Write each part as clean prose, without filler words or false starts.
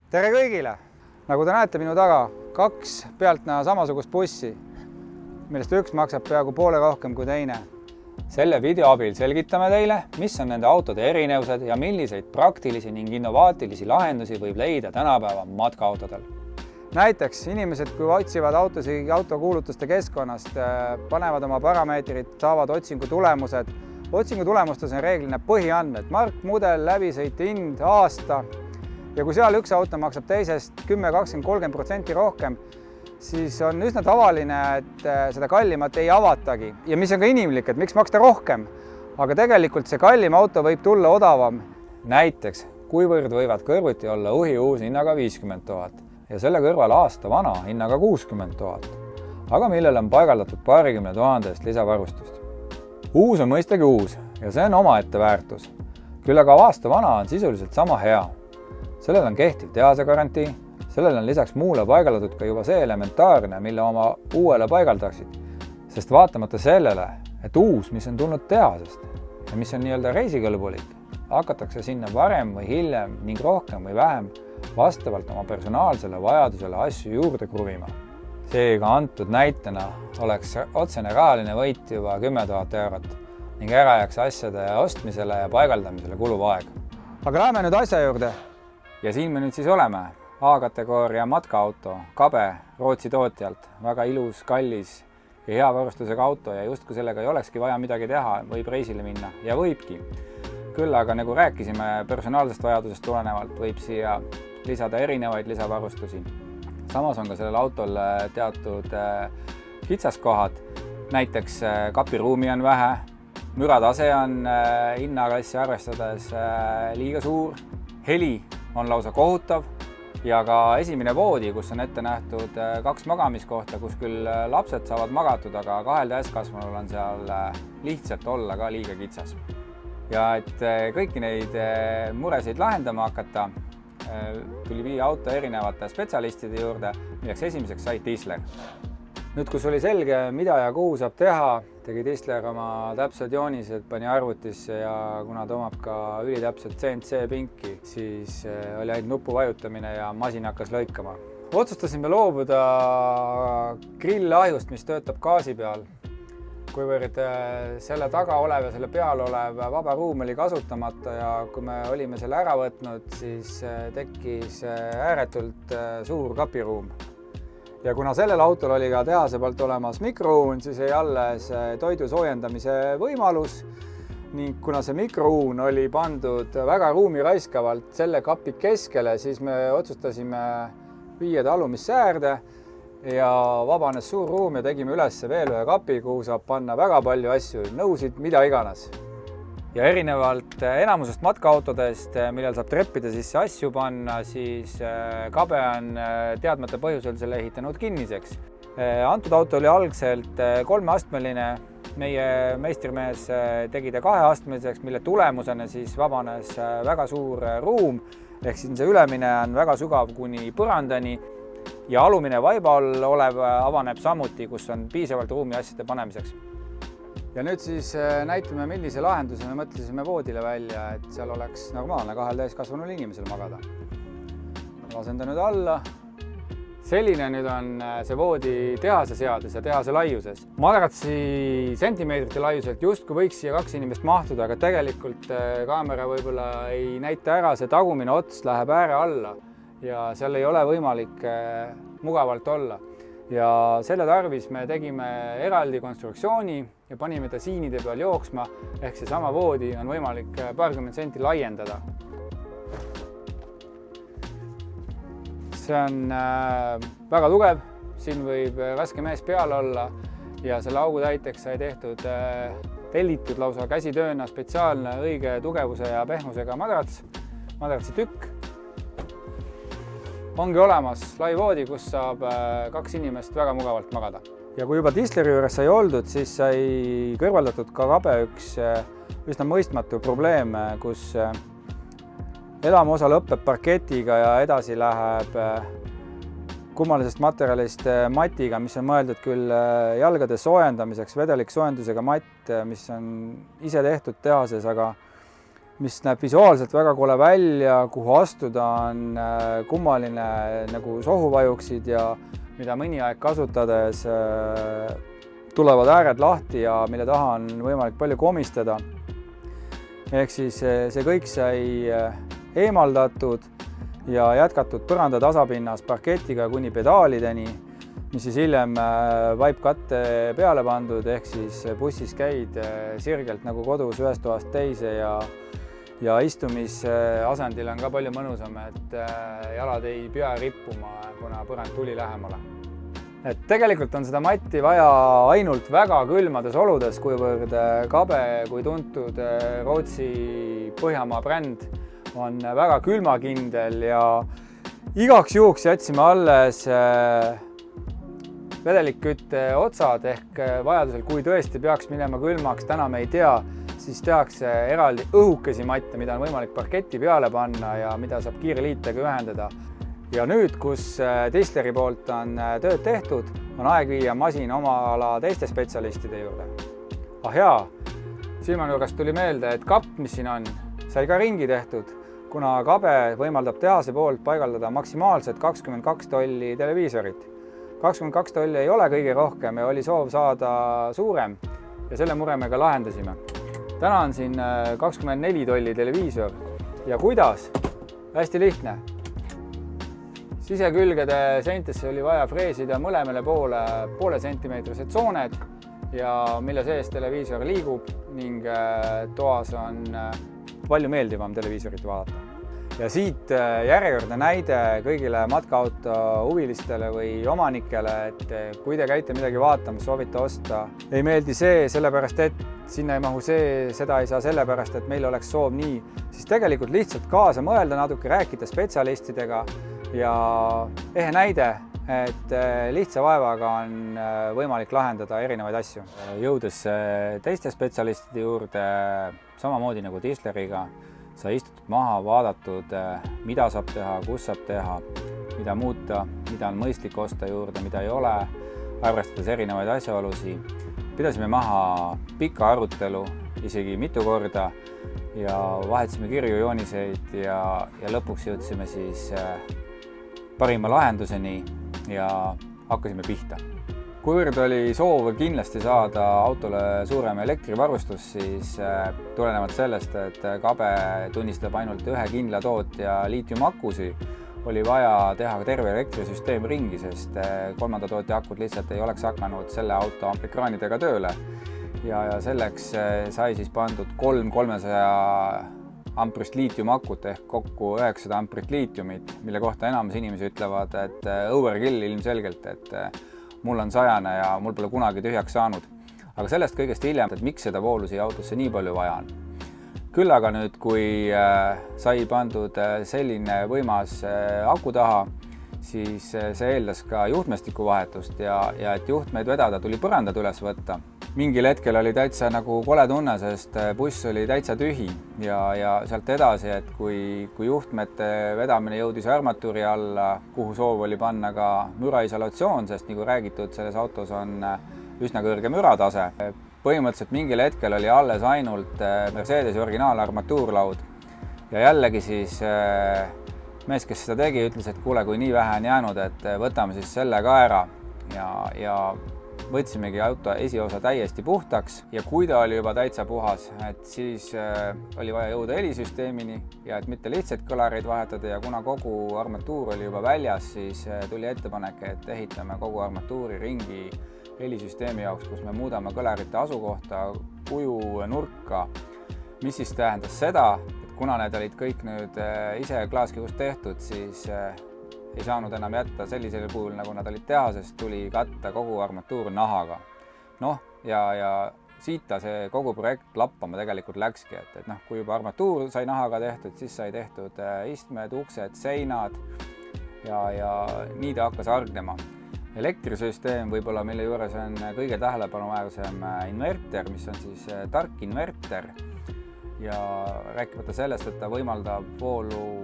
Tere kõigile! Nagu te näete minu taga, 2 pealtnäha samasugust bussi, millest üks maksab peaaegu poole rohkem kui teine. Selle video abil selgitame teile, mis on nende autode erinevused ja milliseid praktilisi ning innovaatilisi lahendusi võib leida tänapäeva matkaautodel. Näiteks inimesed, kui otsivad autosid autokuulutuste keskkonnast, panevad oma parameetrid, saavad otsingu tulemused. Otsingu tulemustes on reeglina põhiandmed, mark, mudel, läbisõit, hind, aasta. Ja kui seal üks auto maksab teisest 10, 20, 30% rohkem, siis on üsna tavaline, et seda kallimat ei avatagi. Ja mis on ka inimlik, et miks maksta rohkem? Aga tegelikult see kallim auto võib tulla odavam. Näiteks, kuivõrd võivad kõrvuti olla uhi uus hinnaga 50 000 ja selle kõrval aasta vana hinnaga 60 000, aga millel on paigaldatud paarikümne tuhandest lisavarustust. Uus on mõistagi uus ja see on omaette väärtus. Küll aga aasta vana on sisuliselt sama hea. Sellel on kehtiv tehase garantii, sellel on lisaks muule paigaldatud ka juba see elementaarne, mille oma uuele paigaldaksid. Sest vaatamata sellele, et uus, mis on tulnud tehasest ja mis on nii-öelda reisikõlbulik, hakatakse sinna varem või hiljem ning rohkem või vähem vastavalt oma personaalsele vajadusele asju juurde kruvima. Seega antud näitena oleks otsene rahaline võit juba 10 000 eurot ning ära jääks asjade ostmisele ja paigaldamisele kuluv aeg. Aga läheme nüüd asja juurde. Ja siin me nüüd siis oleme. A-kategooria matkaauto, Kabe, Rootsi tootjalt. Väga ilus, kallis ja hea varustusega auto ja just kui sellega ei olekski vaja midagi teha, võib reisile minna ja võibki. Küll aga nagu rääkisime personaalsest vajadusest tulenevalt, võib siia lisada erinevaid lisavarustusi. Samas on ka sellel autol teatud kitsaskohad. Näiteks kapiruumi on vähe, müratase on hinnaklassi arvestades liiga suur, heli on lausa kohutav ja ka esimene voodi, kus on ette nähtud 2 magamiskohta, kus küll lapsed saavad magatud, aga 2 täiskasvanul on seal lihtsalt olla ka liiga kitsas. Ja et kõiki neid muresid lahendama hakata, tuli viia auto erinevate spetsialistide juurde, milleks esimeseks sai Tisler. Nüüd, kus oli selge, mida ja kuhu saab teha, tegi Tisler oma täpsed joonised, pani arvutisse ja kuna ta omab ka ülitäpset CNC pinki, siis oli ainult nupu vajutamine ja masin hakkas lõikama. Otsustasime loobuda grillahjust, mis töötab gaasi peal. Kuivõrd selle taga olev ja selle peal olev vaba ruum oli kasutamata ja kui me olime selle ära võtnud, siis tekkis ääretult suur kapiruum. Ja kuna sellel autol oli ka tehase poolt olemas mikrouun, siis jäi alles toidu soojendamise võimalus ning kuna see mikrouun oli pandud väga ruumi raiskavalt selle kapi keskele, siis me otsustasime viia ta alumisse äärde ja vabanes suur ruum ja tegime üles veel ühe kapi, kuhu saab panna väga palju asju, nõusid, mida iganes. Ja erinevalt enamusest matkaautodest, millel saab treppida sisse asju panna, siis Kabe on teadmata põhjusel selle ehitanud kinniseks. Antud auto oli algselt 3-astmeline, meie meistrimees tegi ta 2-astmeliseks, mille tulemusena siis vabanes väga suur ruum, ehk siin see ülemine on väga sügav kuni põrandani ja alumine vaiba all olev avaneb samuti, kus on piisavalt ruumi asjade panemiseks. Ja nüüd siis näitame, millise lahenduse me mõtlesime voodile välja, et seal oleks normaalne 2 täiskasvanul inimesel magada. Lasen ta nüüd alla. Selline nüüd on see voodi tehase seades ja tehase laiuses. Madratsi sentimeetrite laiuselt justkui võiks siia 2 inimest mahtuda, aga tegelikult kaamera võib-olla ei näita ära, see tagumine ots läheb ääre alla ja seal ei ole võimalik mugavalt olla. Ja selle tarvis me tegime eraldi konstruktsiooni ja panime ta siinide peal jooksma, ehk see sama voodi on võimalik paarkümmend senti laiendada. See on väga tugev, siin võib raske mees peal olla ja selle augu täiteks sai tehtud tellitud lausa käsitööna spetsiaalne õige tugevuse ja pehmusega madratsi tükk. Ongi olemas lai voodi, kus saab 2 inimest väga mugavalt magada. Ja kui juba Tisleri juures sai oldud, siis sai kõrvaldatud ka Kabe üks üsna mõistmatu probleem, kus elamuosa lõpeb parketiga ja edasi läheb kummalisest materjalist matiga, mis on mõeldud küll jalgade soojendamiseks, vedeliksoojendusega matt, mis on ise tehtud tehases, aga mis näeb visuaalselt väga kole välja, kuhu astuda on kummaline nagu sohuvajuksid ja mida mõni aeg kasutades tulevad ääred lahti ja mille taha on võimalik palju komistada. Ehk siis see kõik sai eemaldatud ja jätkatud põranda tasapinnas parketiga kuni pedaalideni, mis siis hiljem vaipkatte peale pandud, ehk siis bussis käid sirgelt nagu kodus ühest toast teise ja istumisasendil on ka palju mõnusam, et jalad ei pea rippuma, kuna põrand tuli lähemale. Et tegelikult on seda matti vaja ainult väga külmades oludes, kuivõrd Kabe kui tuntud Rootsi Põhjamaa bränd on väga külmakindel ja igaks juhuks jätsime alles vedelikkütte otsad ehk vajadusel, kui tõesti peaks minema külmaks, täna me ei tea, siis tehakse eraldi õhukesi matte, mida on võimalik parketi peale panna ja mida saab kiire liitega ühendada. Ja nüüd, kus Tistleri poolt on tööd tehtud, on aeg viia masin oma ala teiste spetsialistide juurde. Ah jaa, silmanurgast tuli meelde, et kapp, mis siin on, sai ka ringi tehtud, kuna Kabe võimaldab tehase poolt paigaldada maksimaalselt 22 tolli televiisorit. 22 tolli ei ole kõige rohkem ja oli soov saada suurem ja selle mure me ka lahendasime. Täna on siin 24 tolli televiisor ja kuidas? Hästi lihtne. Sisekülgede seintesse oli vaja freesida mõlemale poole sentimeetrised sooned ja mille sees televiisor liigub ning toas on palju meeldivam televiisorit vaadata. Ja siit järjekordne näide kõigile matkaauto huvilistele või omanikele, et kui te käite midagi vaatamas, soovite osta, ei meeldi see sellepärast, et sinna ei mahu see, seda ei saa sellepärast, et meil oleks soov nii, siis tegelikult lihtsalt kaasa mõelda natuke, rääkida spetsialistidega ja ehe näide, et lihtsa vaevaga on võimalik lahendada erinevaid asju. Jõudes teiste spetsialistide juurde, samamoodi nagu Tistleriga, sai istutud maha, vaadatud, mida saab teha, kus saab teha, mida muuta, mida on mõistlik osta juurde, mida ei ole, arvestades erinevaid asjaolusi. Pidasime maha pika arutelu, isegi mitu korda ja vahetasime kirju jooniseid ja lõpuks jõudsime siis parima lahenduseni ja hakkasime pihta. Kuivõrd oli soov kindlasti saada autole suurem elektrivarustus, siis tulenevalt sellest, et Kabe tunnistab ainult ühe kindla tootja liitiumakusi, oli vaja teha terve elektrisüsteem ringi, sest kolmanda tootja akud lihtsalt ei oleks hakanud selle auto ekraanidega tööle. Ja selleks sai siis pandud 300 amprist liitiumakut ehk kokku 900 amprit liitiumit, mille kohta enamus inimesi ütlevad, et overkill ilmselgelt, et mul on 100 ja mul pole kunagi tühjaks saanud. Aga sellest kõigest hiljem, et miks seda voolu siia autosse nii palju vaja on. Küll aga nüüd, kui sai pandud selline võimas aku taha, siis see eeldas ka juhtmestiku vahetust ja et juhtmeid vedada, tuli põrandad üles võtta. Mingil hetkel oli täitsa nagu kole tunne, sest buss oli täitsa tühi ja sealt edasi, et kui juhtmete vedamine jõudis armatuuri alla, kuhu soov oli panna ka müraisolatsioon, sest nagu räägitud, selles autos on üsna kõrge müratase. Põhimõtteliselt mingil hetkel oli alles ainult Mercedesi originaalarmatuurlaud ja jällegi siis mees, kes seda tegi, ütles, et kuule, kui nii vähe on jäänud, et võtame siis selle ka ära ja võtsimegi auto esiosa täiesti puhtaks ja kui ta oli juba täitsa puhas, et siis oli vaja jõuda helisüsteemini ja et mitte lihtsalt kõlareid vahetada ja kuna kogu armatuur oli juba väljas, siis tuli ettepanek, et ehitame kogu armatuuri ringi helisüsteemi jaoks, kus me muudame kõlarite asukohta, kuju, nurka, mis siis tähendas seda, et kuna need olid kõik nüüd ise klaaskihust tehtud, siis ei saanud enam jätta sellisel kujul, nagu nad olid tehasest, tuli katta kogu armatuur nahaga. Noh, ja siita see kogu projekt lappama tegelikult läkski, et kui juba armatuur sai nahaga tehtud, siis sai tehtud istmed, uksed, seinad ja nii ta hakkas hargnema. Elektrisüsteem võib-olla, mille juures on kõige tähelepanuväärsem inverter, mis on siis tark inverter ja rääkimata sellest, et ta võimaldab voolu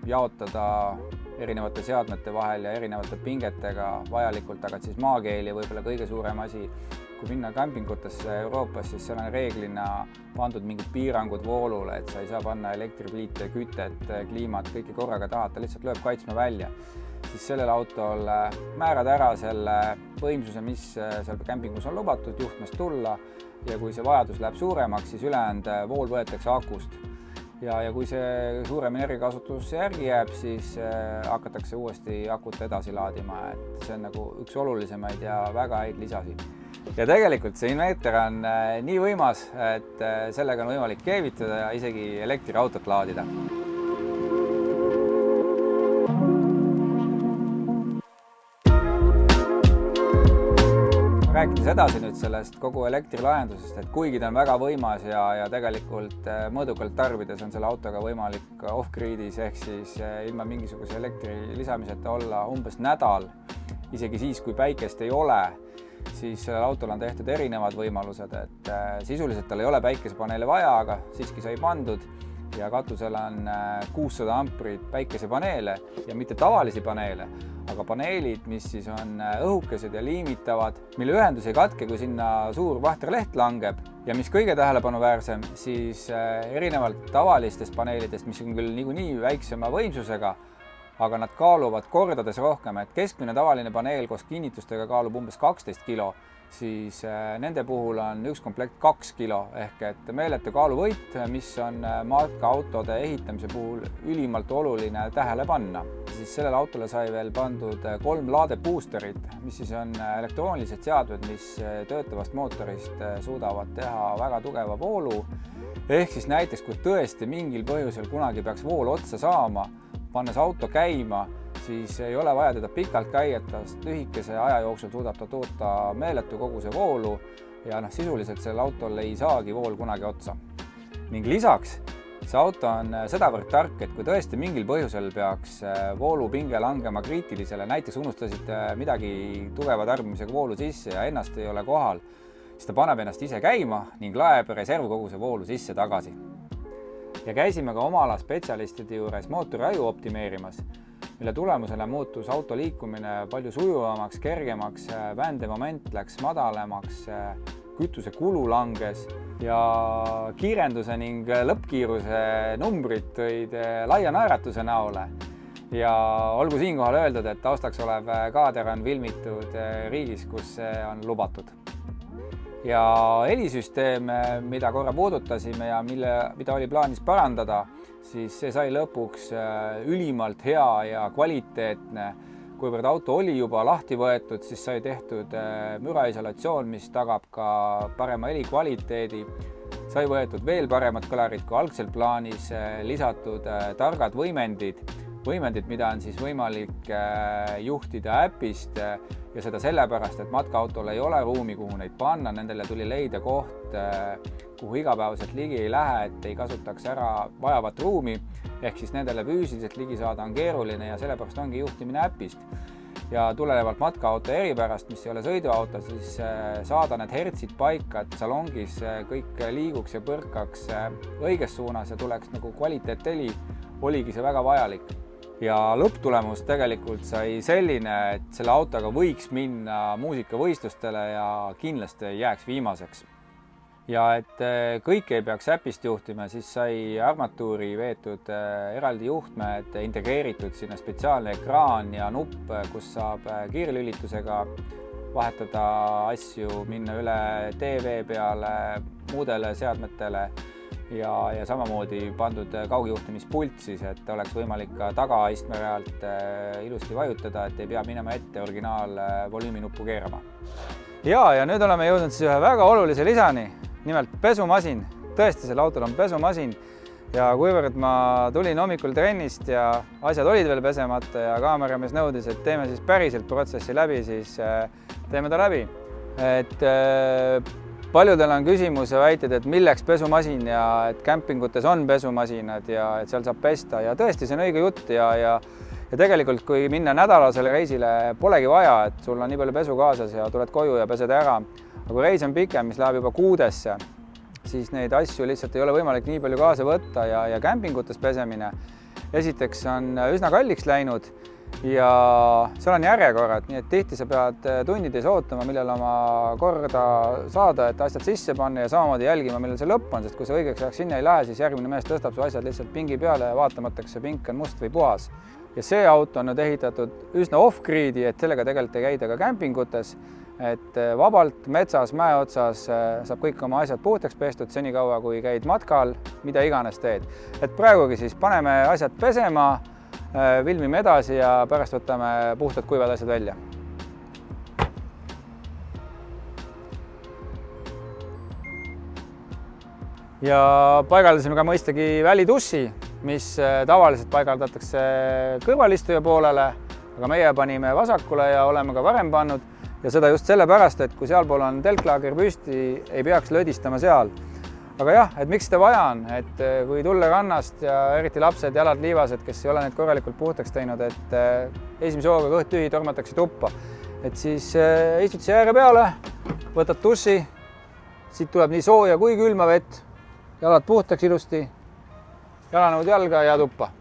jaotada erinevate seadmete vahel ja erinevate pingetega vajalikult, aga siis maakeeli võib-olla kõige suurem asi kui minna kämpingutesse Euroopas, siis seal on reeglina pandud mingid piirangud voolule, et sa ei saa panna elektripliite, kütet, kliimat, kõike korraga taha, ta lihtsalt lööb kaitsma välja. Siis sellel autol määrad ära selle võimsuse, mis seal kämpingus on lubatud juhtmest tulla ja kui see vajadus läheb suuremaks, siis ülejäänud vool võetakse akust. Ja kui see suurem energiakasutus järgi jääb, siis hakatakse uuesti akut edasi laadima, et see on nagu üks olulisemaid ja väga häid lisasid. Ja tegelikult see inverter on nii võimas, et sellega on võimalik keevitada ja isegi elektriautot laadida. Rääkides edasi nüüd sellest kogu elektrilahendusest, et kuigi ta on väga võimas ja tegelikult mõõdukalt tarbides on selle autoga võimalik off-gridis ehk siis ilma mingisuguse elektri lisamiseta olla umbes nädal, isegi siis, kui päikest ei ole, siis sellel autol on tehtud erinevad võimalused, et sisuliselt tal ei ole päikesepaneele vaja, aga siiski sai pandud ja katusel on 600 amprit päikesepaneele ja mitte tavalisi paneele, aga paneelid, mis siis on õhukesed ja liimitavad, mille ühendus ei katke, kui sinna suur vahterleht langeb. Ja mis kõige tähelepanuväärsem, siis erinevalt tavalistest paneelidest, mis on küll niikuinii väiksema võimsusega, aga nad kaaluvad kordades rohkem, et keskmine tavaline paneel koos kinnitustega kaalub umbes 12 kilo, siis nende puhul on üks komplekt 2 kilo ehk et meeletu kaaluvõit, mis on matkaautode ehitamise puhul ülimalt oluline tähele panna. Siis sellele autole sai veel pandud 3 laadeboosterit, mis siis on elektroonilised seadmed, mis töötavast mootorist suudavad teha väga tugeva voolu. Ehk siis näiteks, kui tõesti mingil põhjusel kunagi peaks vool otsa saama, pannes auto käima, siis ei ole vaja teda pikalt käieta, sest lühikese aja jooksul suudab ta toota meeletu koguse voolu ja sisuliselt sellel autol ei saagi vool kunagi otsa. Ning lisaks see auto on sedavõrd tark, et kui tõesti mingil põhjusel peaks voolupinge langema kriitilisele, näiteks unustasite midagi tugeva tarbimisega voolu sisse ja ennast ei ole kohal, siis ta paneb ennast ise käima ning laeb reservkoguse voolu sisse tagasi. Ja käisime ka oma ala spetsialistide juures mootoriaju optimeerimas, mille tulemusena muutus auto liikumine palju sujuvamaks, kergemaks, väändemoment läks madalamaks, kütuse kulu langes ja kiirenduse ning lõppkiiruse numbrid tõid laia naeratuse näole. Ja olgu siinkohal öeldud, et taustaks olev kaader on filmitud riigis, kus see on lubatud. Ja helisüsteem, mida korra puudutasime ja mida oli plaanis parandada, siis see sai lõpuks ülimalt hea ja kvaliteetne. Kuivõrd auto oli juba lahti võetud, siis sai tehtud müraisolatsioon, mis tagab ka parema heli kvaliteedi. Sai võetud veel paremad kõlarid kui algsel plaanis, lisatud targad võimendid, mida on siis võimalik juhtida äpist ja seda sellepärast, et matkaautol ei ole ruumi, kuhu neid panna, nendele tuli leida koht, kuhu igapäevaselt ligi ei lähe, et ei kasutaks ära vajavat ruumi, ehk siis nendele füüsiliselt ligi saada on keeruline ja sellepärast ongi juhtimine äpist. Ja tulenevalt matkaauto eripärast, mis ei ole sõiduauto, siis saada need hertsid paika, et salongis kõik liiguks ja põrkaks õiges suunas ja tuleks nagu kvaliteetheli, oligi see väga vajalik. Ja lõpptulemus tegelikult sai selline, et selle autoga võiks minna muusikavõistlustele ja kindlasti ei jääks viimaseks. Ja et kõik ei peaks äpist juhtima, siis sai armatuuri veetud eraldi juhtmed, integreeritud sinna spetsiaalne ekraan ja nupp, kus saab kiirlülitusega vahetada asju, minna üle TV peale, muudele seadmetele ja samamoodi pandud kaugjuhtimispult siis, et oleks võimalik ka tagaistme realt ilusti vajutada, et ei pea minema ette originaal volüüminuppu keerama. Ja nüüd oleme jõudnud siis ühe väga olulise lisani, nimelt pesumasin. Tõesti, selle autol on pesumasin ja kuivõrd ma tulin hommikul trennist ja asjad olid veel pesemata ja kaameramees nõudis, et teeme siis päriselt protsessi läbi, siis teeme ta läbi. Et paljudel on küsimus ja väited, et milleks pesumasin ja et kämpingutes on pesumasinad ja et seal saab pesta ja tõesti, see on õige jutt ja tegelikult, kui minna nädalasele reisile, polegi vaja, et sul on nii palju pesu kaasas ja tuled koju ja pesed ära. Aga kui reis on pikem, mis läheb juba kuudesse, siis neid asju lihtsalt ei ole võimalik nii palju kaasa võtta ja kämpingutes pesemine esiteks on üsna kalliks läinud ja seal on järjekorrad, nii et tihti sa pead tundides ootama, millal oma korda saada, et asjad sisse panna ja samamoodi jälgima, millal see lõpp on, sest kui sa õigeks ajaks sinna ei lähe, siis järgmine mees tõstab su asjad lihtsalt pingi peale ja vaatamata, kas see pink on must või puhas. Ja see auto on nüüd ehitatud üsna off-grid'i, et sellega tegelikult ei käida ka kämpingutes, et vabalt metsas, mäe otsas saab kõik oma asjad puhtaks pestud senikaua, kui käid matkal, mida iganes teed. Et praegugi siis paneme asjad pesema, vilmime edasi ja pärast võtame puhtad kuivad asjad välja. Ja paigaldasime ka mõistagi välitussi, mis tavaliselt paigaldatakse kõrvalistuja poolele, aga meie panime vasakule ja oleme ka varem pannud ja seda just sellepärast, et kui sealpool on telklaager püsti, ei peaks löödistama seal. Aga jah, et miks seda vaja on, et kui tulla rannast ja eriti lapsed, jalad liivased, kes ei ole need korralikult puhtaks teinud, et esimese hooga kõht tühi tormatakse tuppa. Et siis istud siia ääre peale, võtad tussi, siit tuleb nii sooja kui külma vett, jalad puhtaks ilusti, jalanõud jalga ja tuppa.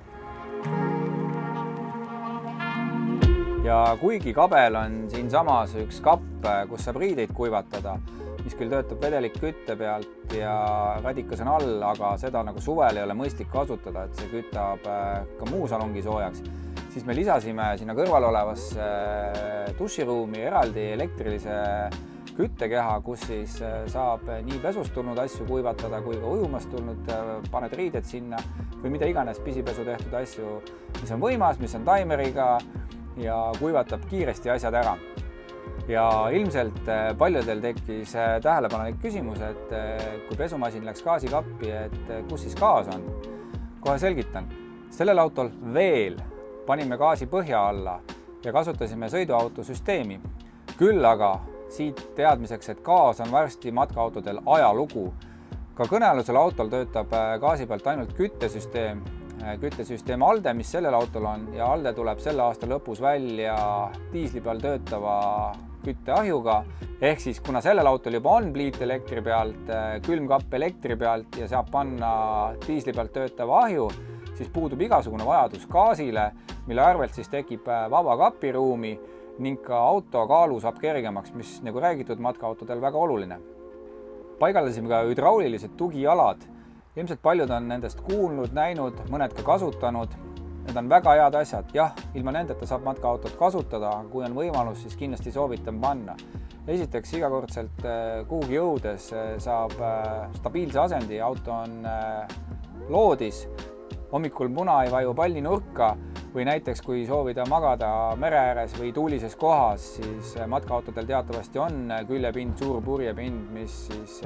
Ja kuigi kabel on siin samas üks kapp, kus saab riideid kuivatada, mis küll töötab vedelikkütte pealt ja radikas on all, aga seda nagu suvel ei ole mõistlik kasutada, et see kütab ka muu salongi soojaks, siis me lisasime sinna kõrval olevasse duširuumi eraldi elektrilise küttekeha, kus siis saab nii pesust tulnud asju kuivatada kui ka ujumast tulnud, paned riided sinna või mida iganes pisipesu tehtud asju, mis on võimas, mis on taimeriga ja kuivatab kiiresti asjad ära. Ja ilmselt paljudel tekkis tähelepanelik küsimus, et kui pesumasin läks gaasikappi, et kus siis gaas on? Kohe selgitan. Sellel autol veel panime gaasi põhja alla ja kasutasime sõiduautosüsteemi. Küll aga siit teadmiseks, et gaas on varsti matkaautodel ajalugu. Ka kõnealusel autol töötab gaasi pealt ainult küttesüsteem ALDE, mis sellel autol on ja ALDE tuleb selle aasta lõpus välja diisli peal töötava kütteahjuga. Ehk siis, kuna sellel autol juba on pliit elektri pealt, külmkapp elektri pealt ja saab panna diisli pealt töötava ahju, siis puudub igasugune vajadus gaasile, mille arvelt siis tekib vaba kapiruumi ning ka auto kaalu saab kergemaks, mis nagu räägitud matkaautodel väga oluline. Paigaldasime ka hüdraulilised tugijalad. Ilmselt paljud on nendest kuulnud, näinud, mõned ka kasutanud. Need on väga head asjad. Jah, ilma nendeta saab matkaautot kasutada, kui on võimalus, siis kindlasti soovitan panna. Esiteks igakordselt kuhugi jõudes saab stabiilse asendi, auto on loodis, hommikul muna ei vaju palli nurka või näiteks kui soovida magada mere ääres või tuulises kohas, siis matkaautodel teatavasti on küljepind, suur purjepind, mis siis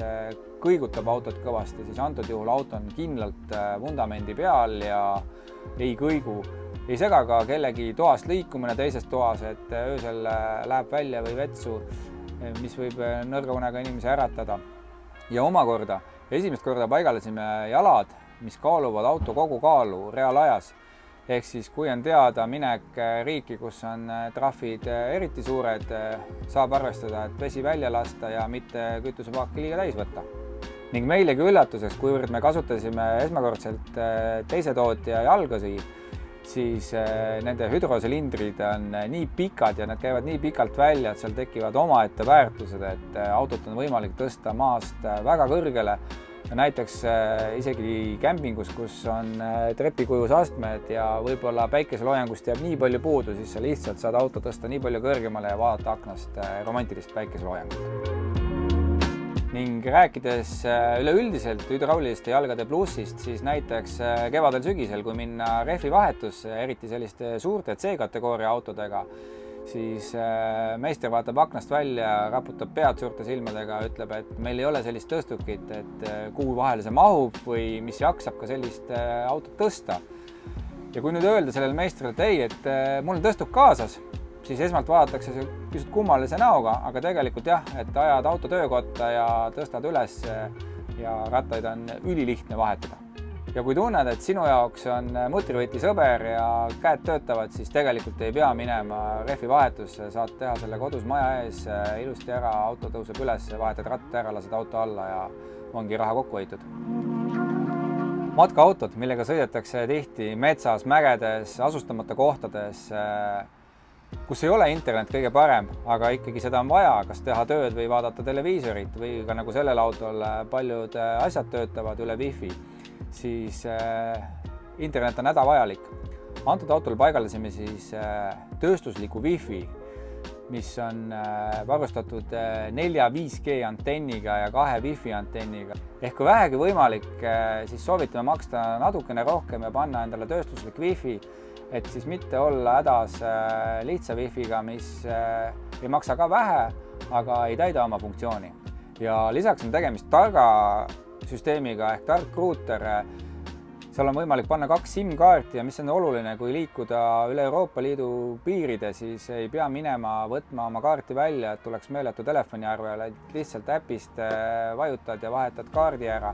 kõigutab autot kõvasti, siis antud juhul auto on kindlalt vundamendi peal ja ei kõigu. Ei sega ka kellegi toast liikumine teises toas, et öösel läheb välja või vetsu, mis võib nõrga unega inimese äratada. Ja omakorda, esimest korda paigaldasime jalad, mis kaaluvad auto kogu kaalu reaalajas. Ehk siis, kui on teada minek riiki, kus on trahvid eriti suured, saab arvestada, et vesi välja lasta ja mitte kütusepaaki liiga täis võtta. Ning meilegi üllatuseks, kuivõrd me kasutasime esmakordselt teise tootja jalgasi, siis nende hüdrosilindrid on nii pikad ja nad käivad nii pikalt välja, et seal tekivad omaette väärtused, et autot on võimalik tõsta maast väga kõrgele. Näiteks isegi kämpingus, kus on trepikujus astmed ja võib-olla päikeseloojangust jääb nii palju puudu, siis sa lihtsalt saad auto tõsta nii palju kõrgemale ja vaadata aknast romantilist päikeseloojangut. Ning rääkides üleüldiselt hüdrauliliste jalgade plussist, siis näiteks kevadel-sügisel, kui minna rehvi vahetusse, eriti selliste suurte C-kategooria autodega, siis meister vaatab aknast välja, raputab pead suurte silmadega, ütleb, et meil ei ole sellist tõstukit, et kuhu vahele see mahub või mis jaksab ka sellist autot tõsta. Ja kui nüüd öelda sellele meistril, et ei, et mul on tõstuk kaasas, siis esmalt vaadatakse see pisut kummalise näoga, aga tegelikult jah, et ajad auto töökotta ja tõstad üles ja rattaid on ülilihtne vahetada. Ja kui tunned, et sinu jaoks on mutrivõti sõber ja käed töötavad, siis tegelikult ei pea minema rehvi vahetusse, saad teha selle kodus maja ees ilusti ära, auto tõuseb üles, vahetad ratta ära, lased auto alla ja ongi raha kokku hoitud. Matkaautod, millega sõidetakse tihti metsas, mägedes, asustamata kohtades, kus ei ole internet kõige parem, aga ikkagi seda on vaja, kas teha tööd või vaadata televiisorit või ka nagu sellel autol paljud asjad töötavad üle Wi-Fi, siis internet on hädavajalik. Antud autol paigaldasime siis tööstusliku Wi-Fi, mis on varustatud 4 5G antenniga ja 2 Wi-Fi antenniga. Ehk kui vähegi võimalik, siis soovitame maksta natukene rohkem ja panna endale tööstuslik Wi-Fi, et siis mitte olla hädas lihtsa Wi-Figa, mis ei maksa ka vähe, aga ei täida oma funktsiooni. Ja lisaks on tegemist targa süsteemiga ehk tark ruuter. Seal on võimalik panna 2 SIM-kaarti ja mis on oluline, kui liikuda üle Euroopa Liidu piiride, siis ei pea minema võtma oma kaarti välja, et tuleks meeletu telefoniarvele, lihtsalt äpist vajutad ja vahetad kaardi ära.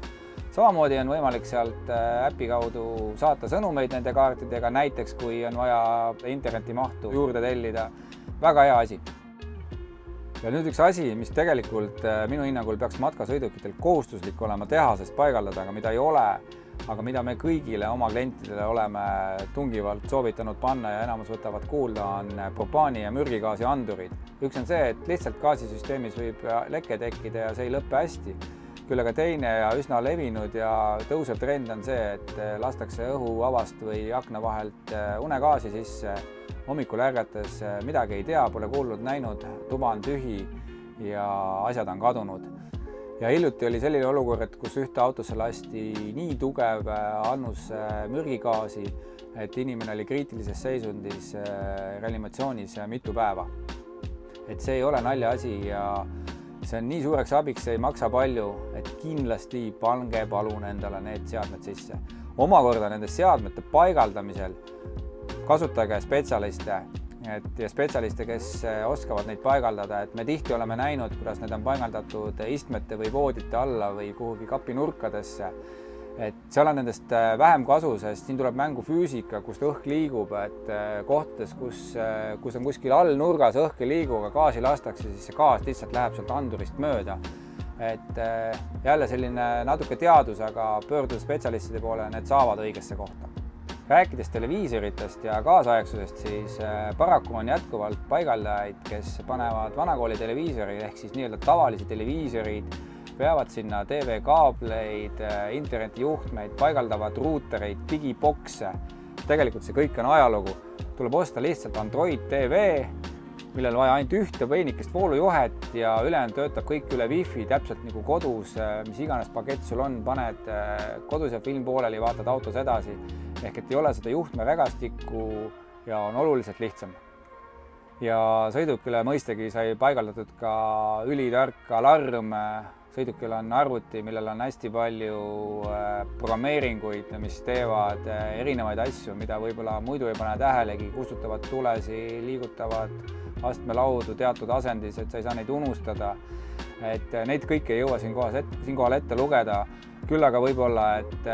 Samamoodi on võimalik sealt äpi kaudu saata sõnumeid nende kaartidega, näiteks kui on vaja internetimahtu juurde tellida. Väga hea asi. Ja nüüd üks asi, mis tegelikult minu hinnangul peaks matkasõidukitel kohustuslik olema tehasest paigaldada, aga mida ei ole, aga mida me kõigile oma klientidele oleme tungivalt soovitanud panna ja enamus võtavad kuulda, on propaani ja mürgigaasi andurid. Üks on see, et lihtsalt gaasisüsteemis võib leke tekkida ja see ei lõppe hästi. Küll aga teine ja üsna levinud ja tõusev trend on see, et lastakse õhuavast või akna vahelt unegaasi sisse. Hommikul ärgates midagi ei tea, pole kuulnud, näinud, tuba on tühi ja asjad on kadunud. Ja hiljuti oli selline olukord, kus ühte autosse lasti nii tugev annus mürgigaasi, et inimene oli kriitilises seisundis reanimatsioonis mitu päeva. Et see ei ole naljaasi ja see on nii suureks abiks, see ei maksa palju, et kindlasti pange palun endale need seadmed sisse. Omakorda nende seadmete paigaldamisel kasutage spetsialiste ja spetsialiste, kes oskavad neid paigaldada, et me tihti oleme näinud, kuidas need on paigaldatud istmete või voodite alla või kuhugi kapinurkadesse. Et seal on nendest vähem kasu, sest siin tuleb mängu füüsika, kust õhk liigub, et kohtades, kus on kuskil all nurgas õhk ei liigu, aga gaasi lastakse, siis see gaas lihtsalt läheb sealt andurist mööda. Et jälle selline natuke teadus, aga pöörduda spetsialistide poole, need saavad õigesse kohta. Rääkides televiisoritest ja kaasaegsusest, siis paraku on jätkuvalt paigaldajaid, kes panevad vanakooli televiisori ehk siis nii-öelda tavalisi televiisorid, veavad sinna TV-kaableid, internetijuhtmeid, paigaldavad ruutereid, digibokse. Tegelikult see kõik on ajalugu. Tuleb osta lihtsalt Android TV, millel vaja ainult ühte peenikest voolujuhet ja ülejäänud töötab kõik üle Wi-Fi, täpselt nagu kodus, mis iganes pakett sul on, paned kodus ja film pooleli, vaatad autos edasi. Ehk et ei ole seda juhtme rägastikku ja on oluliselt lihtsam. Ja sõidukile mõistagi sai paigaldatud ka ülitark alarm. Sõidukil on arvuti, millel on hästi palju programmeeringuid, mis teevad erinevaid asju, mida võib-olla muidu ei pane tähelegi, kustutavad tulesi, liigutavad astmelaudu teatud asendis, et sa ei saa neid unustada. Et neid kõike ei jõua siinkohal ette lugeda. Küll aga võib-olla, et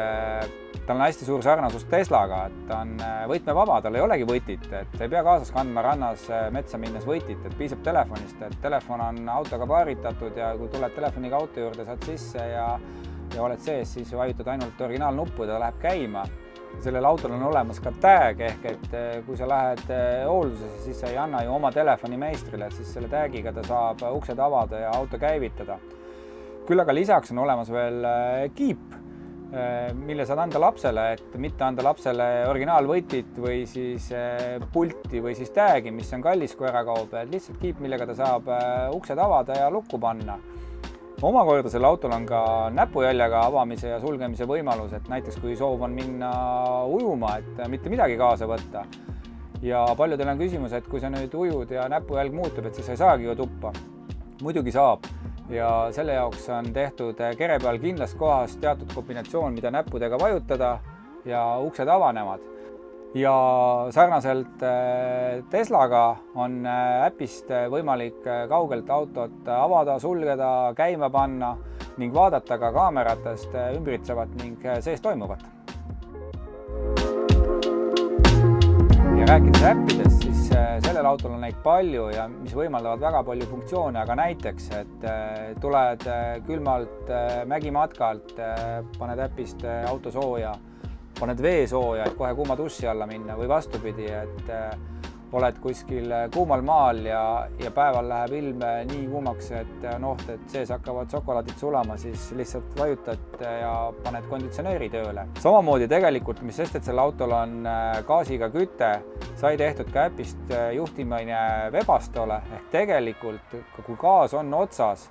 tal on hästi suur sarnasus Teslaga, et ta on võtmevaba, tal ei olegi võtit, et sa ei pea kaasas kandma rannas metsa minnes võtit, et piisab telefonist, et telefon on autoga paaritatud ja kui tuled telefoniga auto juurde, saad sisse ja oled sees, siis vajutad ainult originaalnuppu ja ta läheb käima. Sellel autol on olemas ka tag, ehk et kui sa lähed hooldusesse, siis sa ei anna ju oma telefoni meistrile, et siis selle tagiga ta saab uksed avada ja auto käivitada. Küll aga lisaks on olemas veel kiip, mille saad anda lapsele, et mitte anda lapsele originaalvõtit või siis pulti või siis tagi, mis on kallis, kui ära kaob, lihtsalt kiip, millega ta saab uksed avada ja lukku panna. Omakorda selle autol on ka näpujäljaga avamise ja sulgemise võimalus, et näiteks kui soov on minna ujuma, et mitte midagi kaasa võtta. Ja paljudel on küsimus, et kui sa nüüd ujud ja näpujälg muutub, et siis sa ei saagi ju tuppa. Muidugi saab. Ja selle jaoks on tehtud kere peal kindlast kohast teatud kombinatsioon, mida näppudega vajutada ja uksed avanevad. Ja sarnaselt Teslaga on äpist võimalik kaugelt autot avada, sulgeda, käima panna ning vaadata ka kaameratest ümbritsevat ning sees toimuvat. Ja rääkides äppidest, siis sellel sellel autol on neid palju ja mis võimaldavad väga palju funktsioone, aga näiteks, et tuled külmalt mägimatkalt, paned äpist auto sooja, paned vee sooja, et kohe kuuma duši alla minna või vastupidi, et oled kuskil kuumal maal ja päeval läheb ilm nii kuumaks, et on oht, et sees hakkavad šokolaadid sulama, siis lihtsalt vajutad ja paned konditsioneeri tööle. Samamoodi tegelikult, mis sest, et sel autol on gaasiga küte, sai tehtud ka äpist juhtimine Webastole, ehk tegelikult, kui gaas on otsas,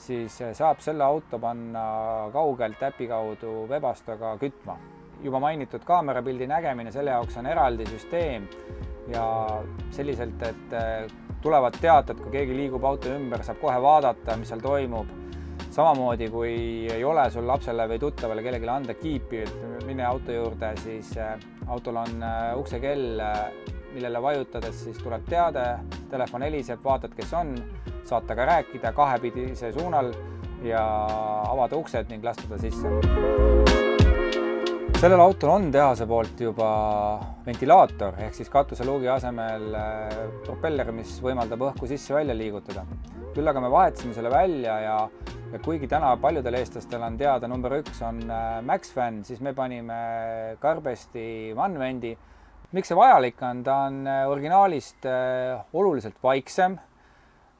siis saab selle auto panna kaugelt äpi kaudu Webastoga kütma. Juba mainitud kaamerapildi nägemine, selle jaoks on eraldi süsteem ja selliselt, et tulevad teated, kui keegi liigub auto ümber, saab kohe vaadata, mis seal toimub. Samamoodi, kui ei ole sul lapsele või tuttavale kellelegi anda kiipi, et mine auto juurde, siis autol on uksekell, millele vajutades siis tuleb teade, telefon heliseb, vaatad, kes on, saad temaga rääkida kahepidise suunal ja avada uksed ning lasta ta sisse. Sellel autol on tehase poolt juba ventilaator ehk siis katuseluugi asemel propeller, mis võimaldab õhku sisse-välja liigutada. Küll aga me vahetasime selle välja ja kuigi täna paljudel eestlastel on teada number 1 on MaxFan, siis me panime Carbesti OneVenti. Miks see vajalik on? Ta on originaalist oluliselt vaiksem.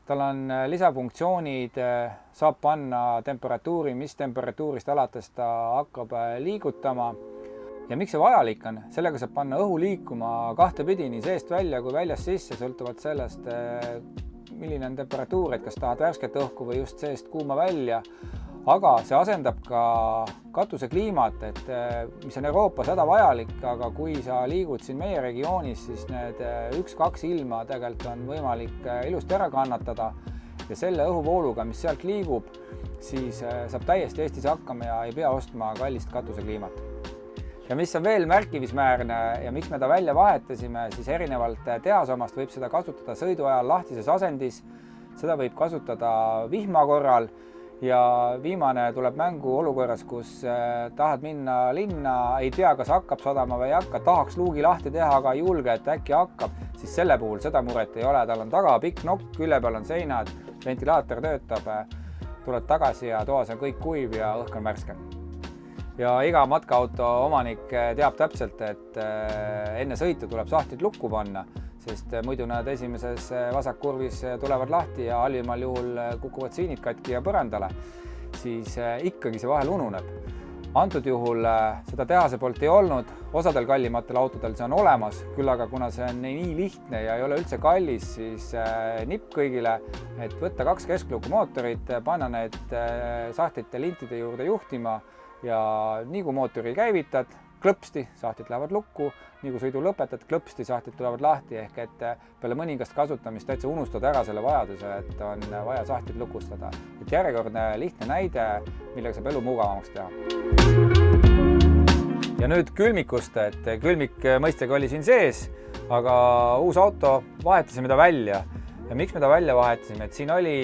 Tal on lisafunktsioonid, saab panna temperatuuri, mis temperatuurist alates ta hakkab liigutama. Ja miks see vajalik on? Sellega saab panna õhu liikuma kahtepidi nii seest välja kui väljast sisse, sõltuvalt sellest, milline on temperatuur, et kas tahad värsket õhku või just seest kuuma välja. Aga see asendab ka katusekliimat, et mis on Euroopas hädavajalik, aga kui sa liigud siin meie regioonis, siis need 1-2 ilma tegelikult on võimalik ilusti ära kannatada ja selle õhuvooluga, mis sealt liigub, siis saab täiesti Eestis hakkama ja ei pea ostma kallist katusekliimat. Ja mis on veel märkimismäärne ja miks me ta välja vahetasime, siis erinevalt tehasomast võib seda kasutada sõidu ajal lahtises asendis, seda võib kasutada vihma korral. Ja viimane tuleb mängu olukorras, kus tahad minna linna, ei tea, kas hakkab sadama või ei hakka, tahaks luugi lahti teha, aga ei julge, et äkki hakkab, siis selle puhul seda muret ei ole. Tal on taga pikk nokk, külje peal on seinad, ventilaator töötab, tuled tagasi ja toas on kõik kuiv ja õhk on värske. Ja iga matkaauto omanik teab täpselt, et enne sõitu tuleb sahtlid lukku panna, sest muidu nad esimeses vasakkurvis tulevad lahti ja halvimal juhul kukuvad siinid katki ja põrandale, siis ikkagi see vahel ununeb. Antud juhul seda tehase poolt ei olnud, osadel kallimatel autodel see on olemas, küll aga kuna see on nii lihtne ja ei ole üldse kallis, siis nipp kõigile, et võtta 2 keskluku mootorit, panna need sahtlite lintide juurde juhtima ja nii kui mootori käivitad, klõpsti, sahtlid lähevad lukku, nii kui sõidu lõpetad, klõpsti, sahtlid tulevad lahti, ehk et peale mõningast kasutamist täitsa unustad ära selle vajaduse, et on vaja sahtlid lukustada. Et järjekordne lihtne näide, millega saab elu mugavamaks teha. Ja nüüd külmikust, et külmik mõistega oli siin sees, aga uus auto vahetasime ta välja. Ja miks me ta välja vahetasime? Et siin oli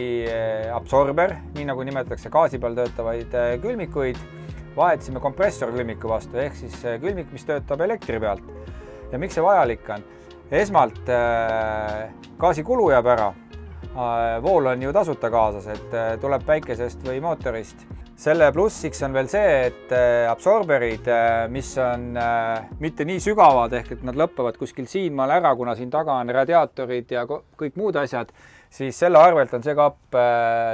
absorber, nii nagu nimetatakse gaasi peal töötavaid külmikuid, vahetasime kompressorkülmiku vastu, ehk siis külmik, mis töötab elektri pealt. Ja miks see vajalik on? Esmalt gaasikulu jääb ära. Vool on ju tasuta kaasas, et tuleb päikesest või mootorist. Selle plussiks on veel see, et absorberid, mis on mitte nii sügavad, ehk et nad lõppevad kuskil siinmaal ära, kuna siin taga on radiaatorid ja kõik muud asjad, siis selle arvelt on see kapp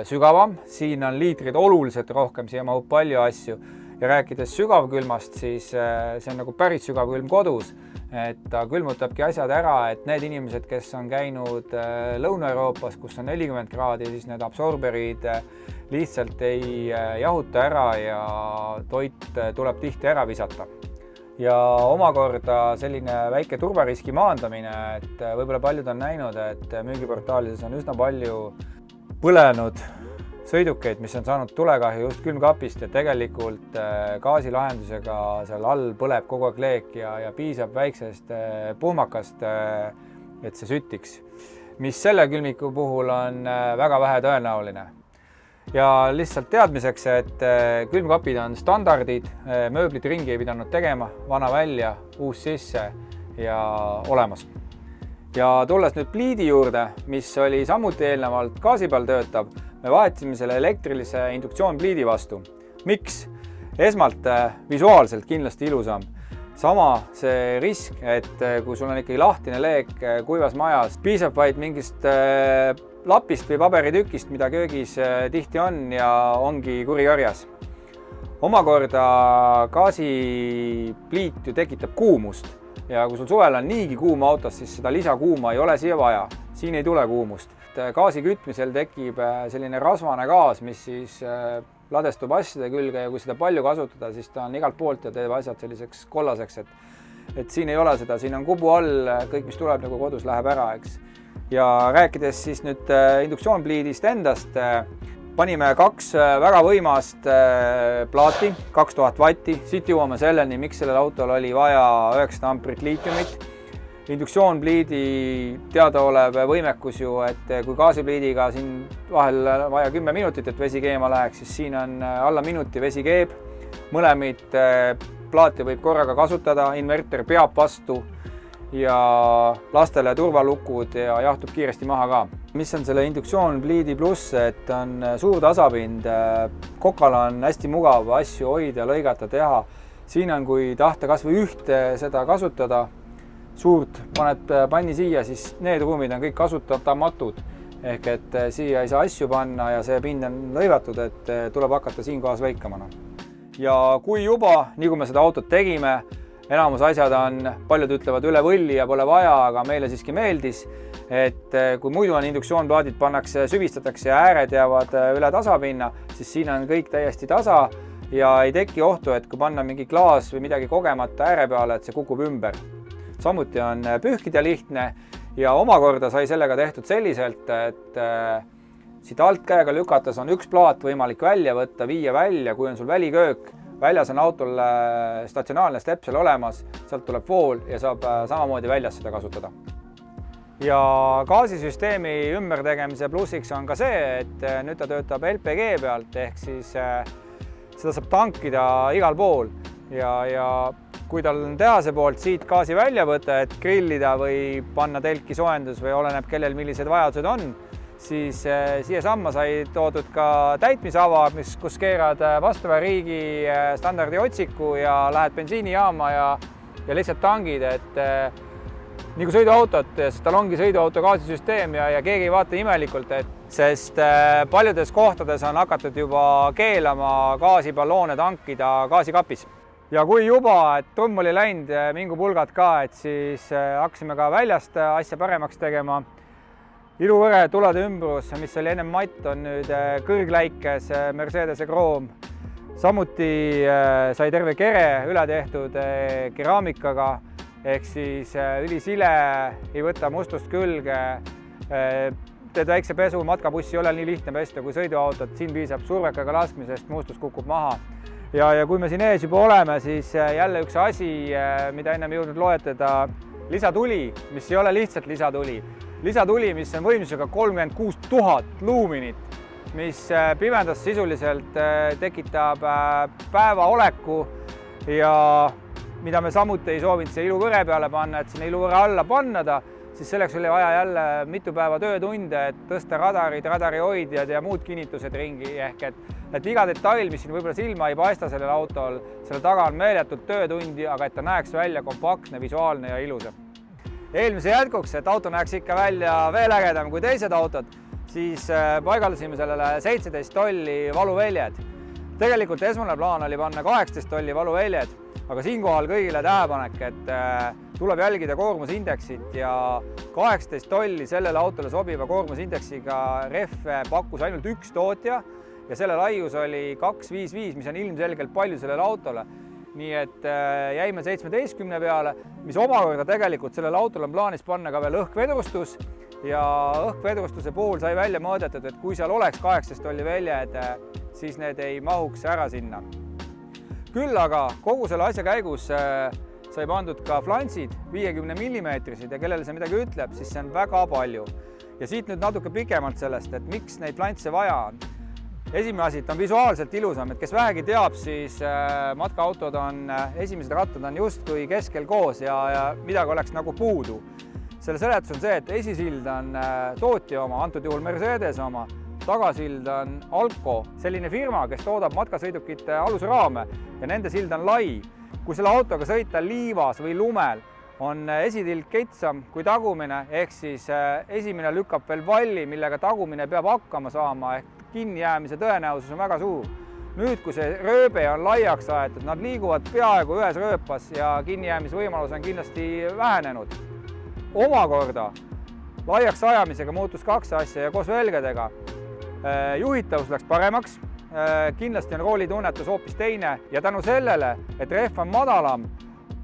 sügavam. Siin on liitrid oluliselt rohkem, siia mahub palju asju. Ja rääkides sügavkülmast, siis see on nagu päris sügavkülm kodus, et ta külmutabki asjad ära, et need inimesed, kes on käinud Lõuna-Euroopas, kus on 40 kraadi, siis need absorberid lihtsalt ei jahuta ära ja toit tuleb tihti ära visata. Ja omakorda selline väike turbariski maandamine, et võib-olla paljud on näinud, et müügiportaalides on üsna palju põlenud sõidukeid, mis on saanud tulekahju just külmkapist ja tegelikult gaasilahendusega seal all põleb kogu aeg leek ja piisab väiksest puhmakast, et see sütiks, mis selle külmiku puhul on väga vähe tõenäoline. Ja lihtsalt teadmiseks, et külmkapid on standardid, mööblit ringi ei pidanud tegema, vana välja, uus sisse ja olemas. Ja tulles nüüd pliidi juurde, mis oli samuti eelnevalt gaasi peal töötav, me vahetasime selle elektrilise induktsioonpliidi vastu. Miks? Esmalt visuaalselt kindlasti ilusam. Sama see risk, et kui sul on ikkagi lahtine leek kuivas majas, piisab vaid mingist lapist või paberitükist, mida köögis tihti on ja ongi kuri karjas. Omakorda gaasipliit ju tekitab kuumust ja kui sul suvel on niigi kuum autos, siis seda lisakuuma ei ole siia vaja. Siin ei tule kuumust. Gaasi kütmisel tekib selline rasvane gaas, mis siis ladestub asjade külge ja kui seda palju kasutada, siis ta on igalt poolt ja teeb asjad selliseks kollaseks, et siin ei ole seda, siin on kubu all, kõik mis tuleb nagu kodus läheb ära, eks. Ja rääkides siis nüüd induktsioonpliidist endast, panime 2 väga võimast plaati, 2000 vatti, siit jõuame selleni, miks sellel autol oli vaja 900 amprit liitiumit. Induktsioonpliidi teadaolev võimekus ju, et kui gaasipliidiga siin vahel vaja 10 minutit, et vesi keema läheks, siis siin on alla minuti vesi keeb. Mõlemid plaati võib korraga kasutada, inverter peab vastu ja lastele turvalukud ja jahtub kiiresti maha ka. Mis on selle induktsioonpliidi pluss, et on suur tasapind, kokal on hästi mugav asju hoida, lõigata, teha. Siin on, kui tahta kas või ühte seda kasutada, suurt paned panni siia, siis need ruumid on kõik kasutamatud. Ehk et siia ei saa asju panna ja see pind on lõivatud, et tuleb hakata siin kohas lõikama. Ja kui juba, nii kui me seda autot tegime, enamus asjad on, paljud ütlevad üle võlli ja pole vaja, aga meile siiski meeldis, et kui muidu on induktsioonplaadid pannakse, süvistatakse ja ääred jäävad üle tasapinna, siis siin on kõik täiesti tasa ja ei teki ohtu, et kui panna mingi klaas või midagi kogemata ääre peale, et see kukub ümber. Samuti on pühkida lihtne ja omakorda sai sellega tehtud selliselt, et siit alt käega lükates on üks plaat võimalik välja võtta, viia välja, kui on sul väliköök. Väljas on autol statsionaarne stepsel olemas, sealt tuleb vool ja saab samamoodi väljas seda kasutada. Ja gaasisüsteemi ümbertegemise plussiks on ka see, et nüüd ta töötab LPG pealt, ehk siis seda saab tankida igal pool ja kui tal on tehase poolt siit gaasi välja võtta, et grillida või panna telki soojendus või oleneb kellel millised vajadused on, siis siia samma sai toodud ka täitmisava, kus keerad vastava riigi standardi otsiku ja lähed bensiinijaama ja lihtsalt tangid, et nii kui sõiduautot, sest tal ongi sõiduauto gaasisüsteem ja keegi ei vaata imelikult, sest paljudes kohtades on hakatud juba keelama gaasiballoone tankida gaasikapis. Ja kui juba, et trumm oli läinud mingupulgad ka, et siis hakkasime ka väljast asja paremaks tegema. Iluvõre tulede ümbrus, mis oli enne matt, on nüüd kõrgläikes Mercedese kroom. Samuti sai terve kere üle tehtud keraamikaga, ehk siis ülisile, ei võta mustust külge. Teed väikse pesu, matkabussi ei ole nii lihtne pesta kui sõiduautot, siin piisab survekaga laskmisest, mustus kukub maha. Ja kui me siin ees juba oleme, siis jälle üks asi, mida ennem jõudnud loetleda, lisatuli, mis ei ole lihtsalt lisatuli. Lisatuli, mis on võimsusega 36 000 luuminit, mis pimendas sisuliselt tekitab päevaoleku ja mida me samuti ei soovinud see iluvõre peale panna, et sinna iluvõre alla pannada, siis selleks oli vaja jälle mitu päeva töötunde, et tõsta radarid, radarihoidjad ja muud kinnitused ringi, ehk et iga detail, mis siin võib-olla silma ei paista sellel autol, selle taga on meeletult töötundi, aga et ta näeks välja kompaktne, visuaalne ja ilus. Eelmise jätkuks, et auto näeks ikka välja veel ägedam kui teised autod, siis paigaldasime sellele 17 tolli valuväljed. Tegelikult esmane plaan oli panna 18 tolli valuväljed, aga siinkohal kõigile tähepanek, et tuleb jälgida koormusindeksit ja 18 tolli sellele autole sobiva koormusindeksiga rehv pakkus ainult üks tootja ja selle laius oli 255, mis on ilmselgelt palju sellele autole. Nii et jäime 17 peale, mis omakorda tegelikult sellele autole on plaanis panna ka veel õhkvedrustus ja õhkvedrustuse puhul sai välja mõõdetud, et kui seal oleks 18 tolli väljed, siis need ei mahuks ära sinna. Küll aga kogu selle asja käigus sai pandud ka flansid 50 mm ja kellele see midagi ütleb, siis see on väga palju. Ja siit nüüd natuke pikemalt sellest, et miks neid flantse vaja on. Esimene asi, et on visuaalselt ilusam, et kes vähegi teab, siis matkaautod on, esimesed rattad on justkui keskel koos ja midagi oleks nagu puudu. selle seletus on see, et esisild on tootja oma, antud juhul Mercedes oma, tagasild on Alco, selline firma, kes toodab matkasõidukite alusraame ja nende sild on lai. Kui selle autoga sõita liivas või lumel, on esitild kitsam kui tagumine, ehk siis esimene lükkab veel valli, millega tagumine peab hakkama saama, ehk kinnijäämise tõenäosus on väga suur. Nüüd, kui see rööbe on laiaks aetud, nad liiguvad peaaegu ühes rööpas ja kinnijäämisvõimalus on kindlasti vähenenud. Omakorda laiaks ajamisega muutus kaks asja ja koos velgedega. Juhitavus läks paremaks, kindlasti on roolitunnetus hoopis teine ja tänu sellele, et rehv on madalam,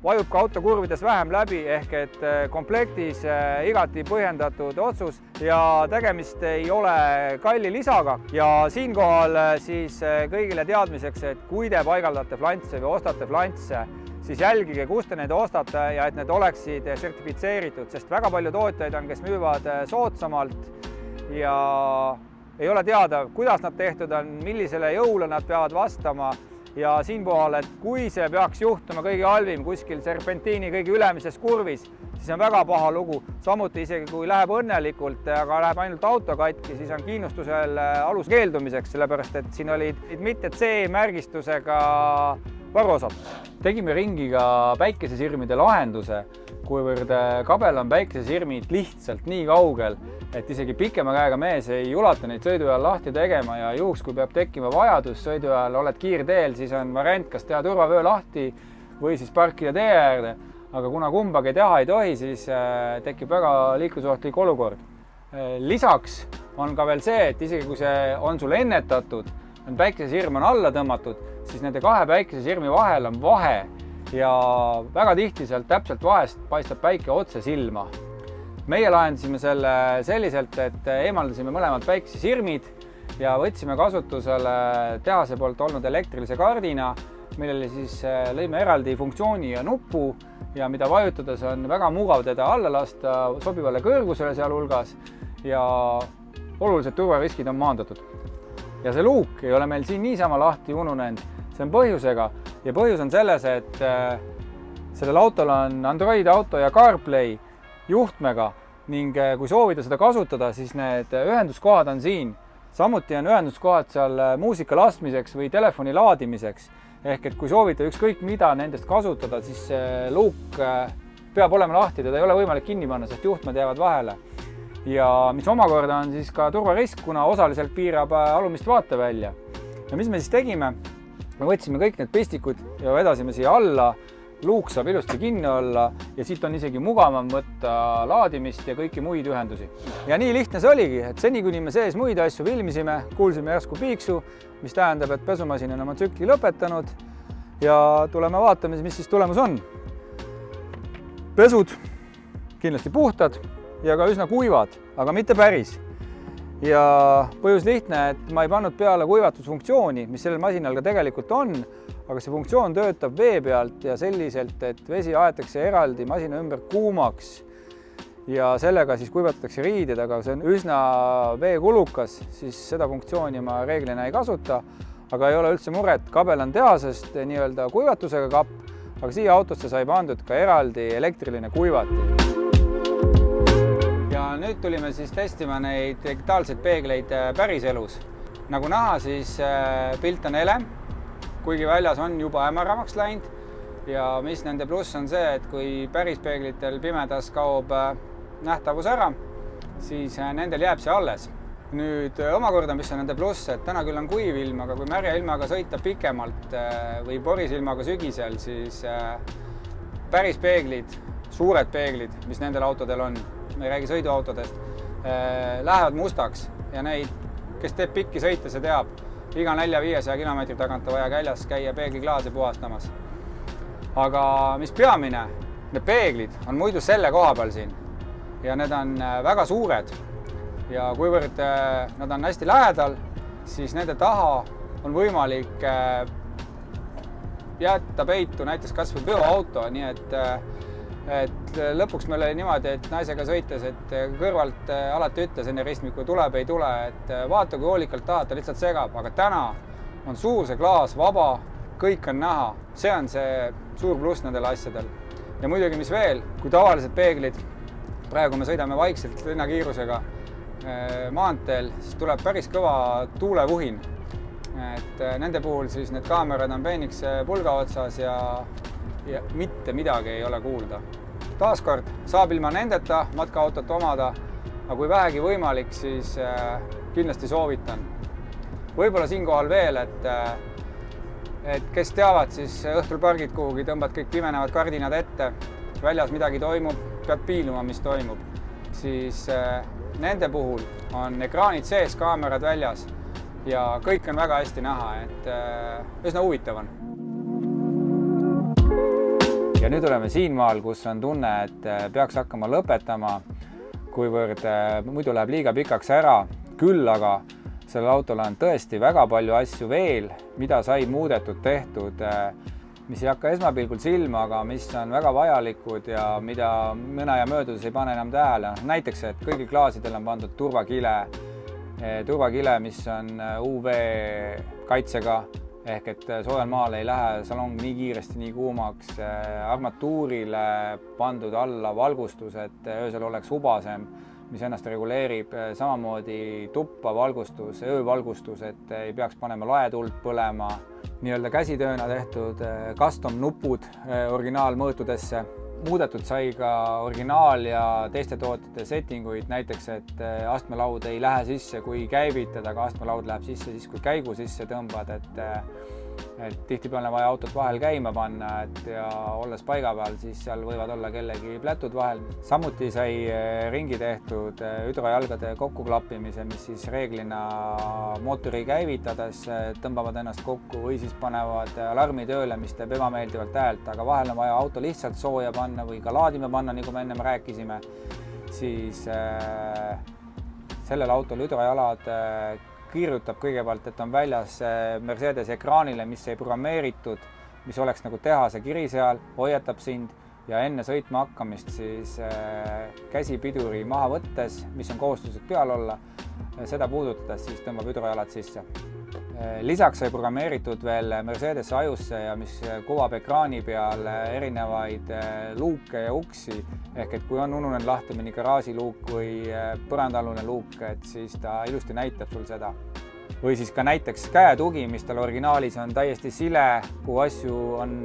vajub ka auto kurvides vähem läbi, ehk et komplektis igati põhjendatud otsus ja tegemist ei ole kalli lisaga. Ja siinkohal siis kõigile teadmiseks, et kui te paigaldate flantse või ostate flantse, siis jälgige, kust te neid ostate ja et need oleksid sertifitseeritud, sest väga palju tootjaid on, kes müüvad soodsamalt ja ei ole teada, kuidas nad tehtud on, millisele jõule nad peavad vastama. Ja siinpool, et kui see peaks juhtuma kõige halvim kuskil serpentiini kõige ülemises kurvis, siis on väga paha lugu. Samuti isegi kui läheb õnnelikult, aga läheb ainult auto katki, siis on kiinnustusel alus keeldumiseks, sellepärast et siin olid mitte C-märgistusega varuosad. Tegime ringiga päikesesirmide lahenduse, kuivõrd kabel on päikesesirmid lihtsalt nii kaugel, et isegi pikema käega mees ei ulata neid sõidu ajal lahti tegema ja juhuks, kui peab tekkima vajadus sõidu ajal, oled kiirteel, siis on variant kas teha turvavöö lahti või siis parkida tee äärde. Aga kuna kumbagi teha ei tohi, siis tekib väga liiklusohtlik olukord. Lisaks on ka veel see, et isegi kui see on sul ennetatud, on päikesesirm on alla tõmmatud, siis nende kahe päikesesirmi vahel on vahe ja väga tihti sealt täpselt vahest paistab päike otse silma. Meie lahendasime selle selliselt, et eemaldasime mõlemad päikesesirmid ja võtsime kasutusele tehase poolt olnud elektrilise kardina, millele siis lõime eraldi funktsiooni ja nupu ja mida vajutades on väga mugav teda alla lasta sobivale kõrgusele sealhulgas ja olulised turvariskid on maandatud. Ja see luuk ei ole meil siin niisama lahti ununenud, see on põhjusega ja põhjus on selles, et sellel autol on Android Auto ja CarPlay juhtmega ning kui soovida seda kasutada, siis need ühenduskohad on siin. Samuti on ühenduskohad seal muusika laskmiseks või telefoni laadimiseks. Ehk et kui soovite ükskõik mida nendest kasutada, siis luuk peab olema lahti, teda ei ole võimalik kinni panna, sest juhtmed jäävad vahele. Ja mis omakorda on siis ka turvarisk, kuna osaliselt piirab alumist vaatevälja. Ja mis me siis tegime? Me võtsime kõik need pistikud ja vedasime siia alla, luuk saab ilusti kinni olla ja siit on isegi mugavam võtta laadimist ja kõiki muid ühendusi. Ja nii lihtne see oligi, et seni kuni me sees muid asju filmisime, kuulsime järsku piiksu, mis tähendab, et pesumasin on oma tsükli lõpetanud ja tuleme vaatame, mis siis tulemus on. Pesud kindlasti puhtad ja ka üsna kuivad, aga mitte päris. Ja põhjus lihtne, et ma ei pannud peale kuivatusfunktsiooni, mis sellel masinal ka tegelikult on, aga see funktsioon töötab vee pealt ja selliselt, et vesi aetakse eraldi masina ümber kuumaks ja sellega siis kuivatatakse riided, aga see on üsna veekulukas, siis seda funktsiooni ma reeglina ei kasuta, aga ei ole üldse muret, kabel on tehasest nii-öelda kuivatusega kapp, aga siia autosse sai pandud ka eraldi elektriline kuivati. Ja nüüd tulime siis testima neid digitaalseid peegleid päriselus. Nagu näha, siis pilt on ele, kuigi väljas on juba hämaramaks läinud ja mis nende pluss on see, et kui pärispeeglitel pimedas kaob nähtavus ära, siis nendel jääb see alles. Nüüd omakorda, mis on nende pluss, et täna küll on kuiv ilm, aga kui märja ilmaga sõita pikemalt või porisilmaga sügisel, siis pärispeeglid, suured peeglid, mis nendel autodel on, me ei räägi sõiduautodest, lähevad mustaks ja neid, kes teeb pikki sõite, see teab, iga 400-500 kilomeetri tagant on vaja käljas käia peegliklaasi puhastamas. Aga mis peamine, need peeglid on muidu selle koha peal siin ja need on väga suured ja kuivõrd nad on hästi lähedal, siis nende taha on võimalik jätta peitu näiteks kas või veoauto, nii et lõpuks meil oli niimoodi, et naisega sõites, et kõrvalt alati ütles enne ristmikku, tuleb, ei tule, et vaata, kui hoolikalt tahad, ta lihtsalt segab, aga täna on suur see klaas, vaba, kõik on näha, see on see suur pluss nendel asjadel. Ja muidugi, mis veel, kui tavalised peeglid praegu me sõidame vaikselt linnakiirusega maanteel, siis tuleb päris kõva tuulevuhin. Et nende puhul siis need kaamerad on peenikese pulga otsas ja mitte midagi ei ole kuulda. Taaskord saab ilma nendeta matkaautot omada, aga kui vähegi võimalik, siis kindlasti soovitan. Võib-olla siinkohal veel, et kes teavad, siis õhtul pargid kuhugi, tõmbad kõik pimenevad kardinad ette, väljas midagi toimub, pead piiluma, mis toimub. Siis nende puhul on ekraanid sees, kaamerad väljas ja kõik on väga hästi näha, et üsna huvitav on. Ja nüüd oleme siinmaal, kus on tunne, et peaks hakkama lõpetama, kuivõrd muidu läheb liiga pikaks ära. Küll aga sellel autol on tõesti väga palju asju veel, mida sai muudetud, tehtud, mis ei hakka esmapilgul silma, aga mis on väga vajalikud ja mida mõne aja möödudes ei pane enam tähele. Näiteks, et kõigil klaasidel on pandud turvakile, mis on UV kaitsega, ehk et soojal maal ei lähe salong nii kiiresti, nii kuumaks. Armatuurile pandud alla valgustus, et öösel oleks hubasem, mis ennast reguleerib. Samamoodi tuppa valgustus, öövalgustus, et ei peaks panema laetuld põlema. Nii-öelda käsitööna tehtud custom nupud originaalmõõtudesse. Muudetud sai ka originaal ja teiste tootjate settinguid, näiteks, et astmelaud ei lähe sisse, kui käivitad, aga astmelaud läheb sisse siis, kui käigu sisse tõmbad, et tihtipeale vaja autot vahel käima panna, ja olles paiga peal, siis seal võivad olla kellegi plätud vahel. Samuti sai ringi tehtud hüdrojalgade kokkuklappimise, mis siis reeglina mootori käivitades tõmbavad ennast kokku või siis panevad alarmi tööle, mis teeb ebameeldivalt häält, aga vahel on vaja auto lihtsalt sooja panna või ka laadima panna, nagu me ennem rääkisime, siis sellel autol hüdrojalad kiirutab kõigepealt, et on väljas Mercedes ekraanile, mis ei programmeeritud, mis oleks nagu tehase kiri seal, hoiatab sind ja enne sõitma hakkamist siis käsipiduri maha võttes, mis on kohustuslik peal olla, seda puudutades siis tõmbab hüdrojalad sisse. Lisaks sai programmeeritud veel Mercedese ajusse ja mis kuvab ekraani peal erinevaid luuke ja uksi, ehk et kui on ununenud lahti mõni garaažiluuk või põrandaalune luuk, et siis ta ilusti näitab sul seda. Või siis ka näiteks käetugi, mis tal originaalis on täiesti sile, kuhu asju on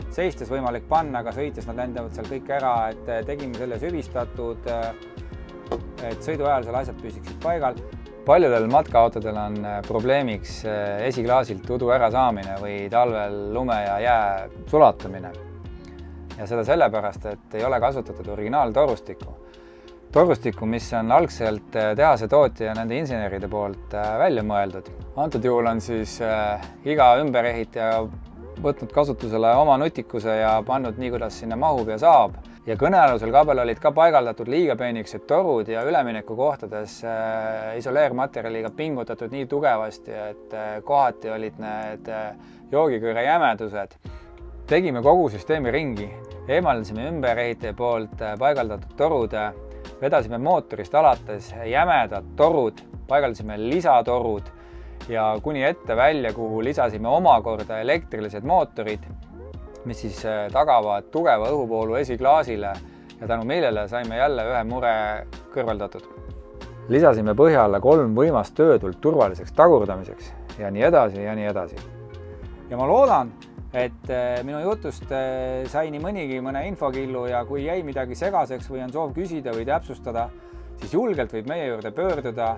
seistes võimalik panna, aga sõites nad lendavad seal kõik ära, et tegime selle süvistatud, et sõidu ajal seal asjad püsiksid paigal. Paljudel matkaautodel on probleemiks esiklaasilt udu ära saamine või talvel lume ja jää sulatamine. Ja seda sellepärast, et ei ole kasutatud originaaltorustikku. Torustikku, mis on algselt tehase tootja ja nende inseneride poolt välja mõeldud. Antud juhul on siis iga ümberehitaja võtnud kasutusele oma nutikuse ja pannud nii, kuidas sinna mahub ja saab. Ja kõnealusel kabel olid ka paigaldatud liiga peenikesed torud ja ülemineku kohtades isoleermaterjaliga pingutatud nii tugevasti, et kohati olid need joogikõre jämedused. Tegime kogu süsteemi ringi, eemaldasime ümberehitaja poolt paigaldatud torud, vedasime mootorist alates jämedad torud, paigaldasime lisatorud ja kuni ette välja, kuhu lisasime omakorda elektrilised mootorid, mis siis tagavad tugeva õhuvoolu esiklaasile ja tänu millele saime jälle ühe mure kõrvaldatud. Lisasime põhja alla 3 võimast töötult turvaliseks tagurdamiseks ja nii edasi ja nii edasi. Ja ma loodan, et minu jutust sai nii mõnigi mõne infokillu ja kui jäi midagi segaseks või on soov küsida või täpsustada, siis julgelt võib meie juurde pöörduda,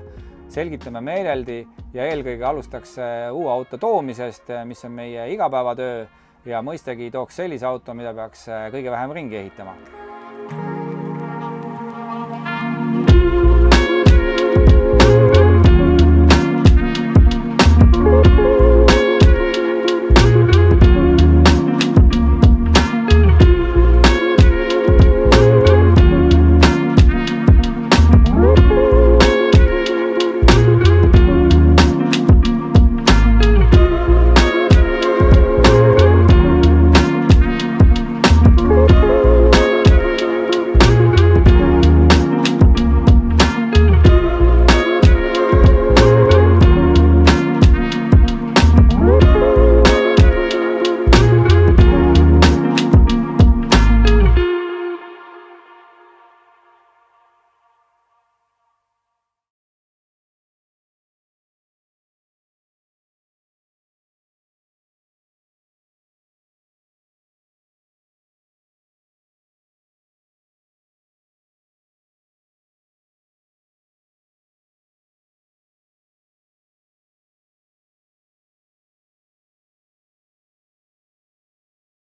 selgitame meeleldi ja eelkõige alustaks uue auto toomisest, mis on meie igapäevatöö ja mõistagi tooks sellise auto, mida peaks kõige vähem ringi ehitama.